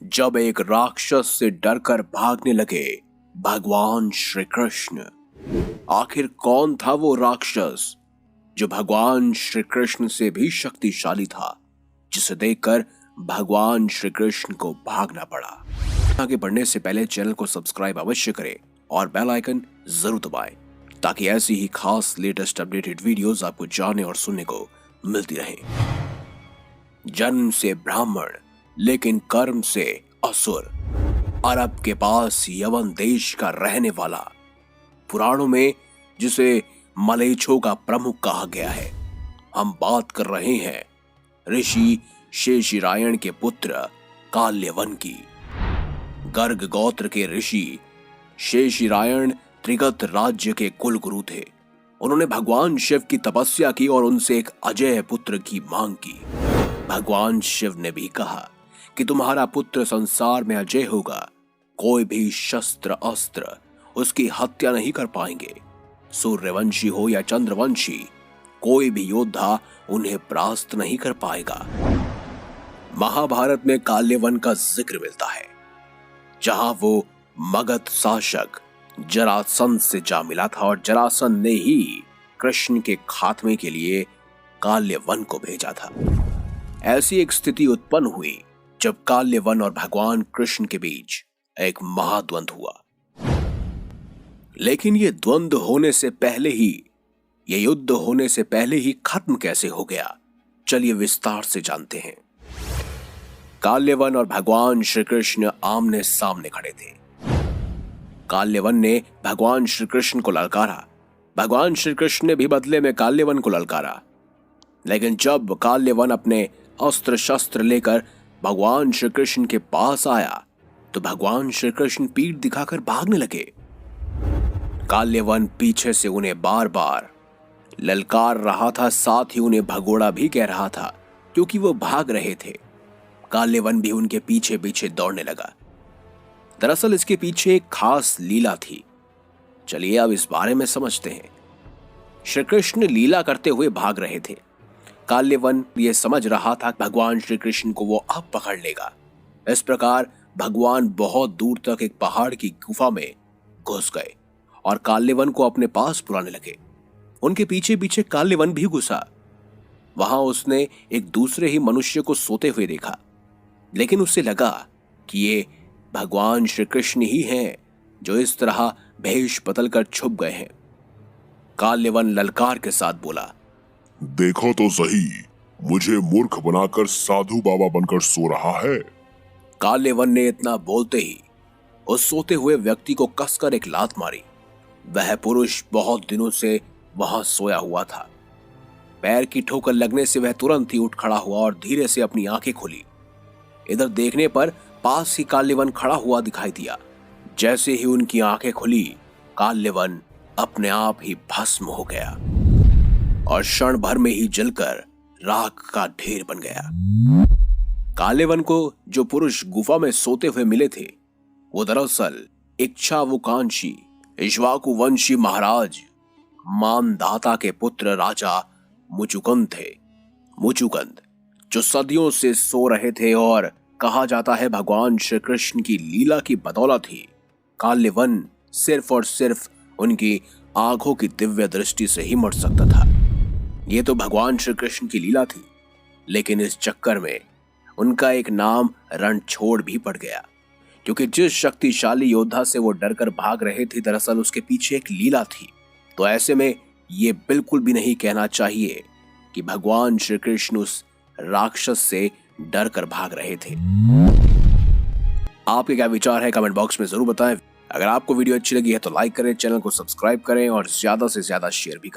जब एक राक्षस से डरकर भागने लगे भगवान श्री कृष्ण। आखिर कौन था वो राक्षस जो भगवान श्री कृष्ण से भी शक्तिशाली था, जिसे देखकर भगवान श्री कृष्ण को भागना पड़ा। आगे बढ़ने से पहले चैनल को सब्सक्राइब अवश्य करें और बेल आइकन जरूर दबाएं ताकि ऐसी ही खास लेटेस्ट अपडेटेड वीडियोस आपको जानने और सुनने को मिलती रहे। जन्म से ब्राह्मण लेकिन कर्म से असुर, अरब के पास यवन देश का रहने वाला, पुराणों में जिसे मलेच्छों का प्रमुख कहा गया है। हम बात कर रहे हैं ऋषि शेषिरायण के पुत्र काल्यवन की। गर्ग गोत्र के ऋषि शेषिरायण त्रिगत राज्य के कुल गुरु थे। उन्होंने भगवान शिव की तपस्या की और उनसे एक अजय पुत्र की मांग की। भगवान शिव ने भी कहा कि तुम्हारा पुत्र संसार में अजय होगा, कोई भी शस्त्र अस्त्र उसकी हत्या नहीं कर पाएंगे। सूर्यवंशी हो या चंद्रवंशी, कोई भी योद्धा उन्हें परास्त नहीं कर पाएगा। महाभारत में काल्यवन का जिक्र मिलता है, जहां वो मगध शासक जरासंध से जा मिला था और जरासंध ने ही कृष्ण के खात्मे के लिए काल्यवन को भेजा था। ऐसी एक स्थिति उत्पन्न हुई जब काल्यवन और भगवान कृष्ण के बीच एक महाद्वंद हुआ। लेकिन ये द्वंद्व होने से पहले ही, ये युद्ध होने से पहले ही खत्म कैसे हो गया, चलिए विस्तार से जानते हैं। काल्यवन और भगवान श्री कृष्ण आमने सामने खड़े थे। काल्यवन ने भगवान श्री कृष्ण को ललकारा, भगवान श्री कृष्ण ने भी बदले में काल्यवन को ललकारा। लेकिन जब काल्यवन अपने अस्त्र शस्त्र लेकर भगवान श्री कृष्ण के पास आया तो भगवान श्री कृष्ण पीठ दिखाकर भागने लगे। काल्यवन पीछे से उन्हें बार बार ललकार रहा था, साथ ही उन्हें भगोड़ा भी कह रहा था क्योंकि वो भाग रहे थे। काल्यवन भी उनके पीछे पीछे दौड़ने लगा। दरअसल इसके पीछे एक खास लीला थी। चलिए अब इस बारे में समझते हैं। श्री कृष्ण लीला करते हुए भाग रहे थे। काल्यवन ये समझ रहा था भगवान श्री कृष्ण को वो अब पकड़ लेगा। इस प्रकार भगवान बहुत दूर तक एक पहाड़ की गुफा में घुस गए और काल्यवन को अपने पास बुलाने लगे। उनके पीछे पीछे काल्यवन भी घुसा। वहां उसने एक दूसरे ही मनुष्य को सोते हुए देखा, लेकिन उसे लगा कि ये भगवान श्री कृष्ण ही हैं जो इस तरह भेष बदलकर छुप गए हैं। काल्यवन ललकार के साथ बोला, देखो तो सही, मुझे मूर्ख बनाकर साधु बाबा बनकर सो रहा है। काल्यवन ने इतना बोलते ही उस सोते हुए व्यक्ति को कसकर एक लात मारी। वह पुरुष बहुत दिनों से वहां सोया हुआ था। पैर की ठोकर लगने से वह तुरंत ही उठ खड़ा हुआ और धीरे से अपनी आंखें खोली। इधर देखने पर पास ही काल्यवन खड़ा हुआ दिखाई दिया। जैसे ही उनकी आंखें खुली, काल्यवन अपने आप ही भस्म हो गया और क्षण भर में ही जलकर राख का ढेर बन गया। काल्यवन को जो पुरुष गुफा में सोते हुए मिले थे, वो दरअसल इक्ष्वाकुवंशी इक्ष्वाकुवंशी महाराज मानधाता के पुत्र राजा मुचुकुंद थे। मुचुकुंद जो सदियों से सो रहे थे और कहा जाता है भगवान श्री कृष्ण की लीला की बदौलत ही काल्यवन सिर्फ और सिर्फ उनकी आंखों की दिव्य दृष्टि से ही मर सकता था। ये तो भगवान श्री कृष्ण की लीला थी, लेकिन इस चक्कर में उनका एक नाम रणछोड़ भी पड़ गया, क्योंकि जिस शक्तिशाली योद्धा से वो डरकर भाग रहे थे, दरअसल उसके पीछे एक लीला थी। तो ऐसे में ये बिल्कुल भी नहीं कहना चाहिए कि भगवान श्री कृष्ण उस राक्षस से डर कर भाग रहे थे। आपके क्या विचार है कमेंट बॉक्स में जरूर बताएं। अगर आपको वीडियो अच्छी लगी है तो लाइक करें, चैनल को सब्सक्राइब करें और ज्यादा से ज्यादा शेयर भी करें।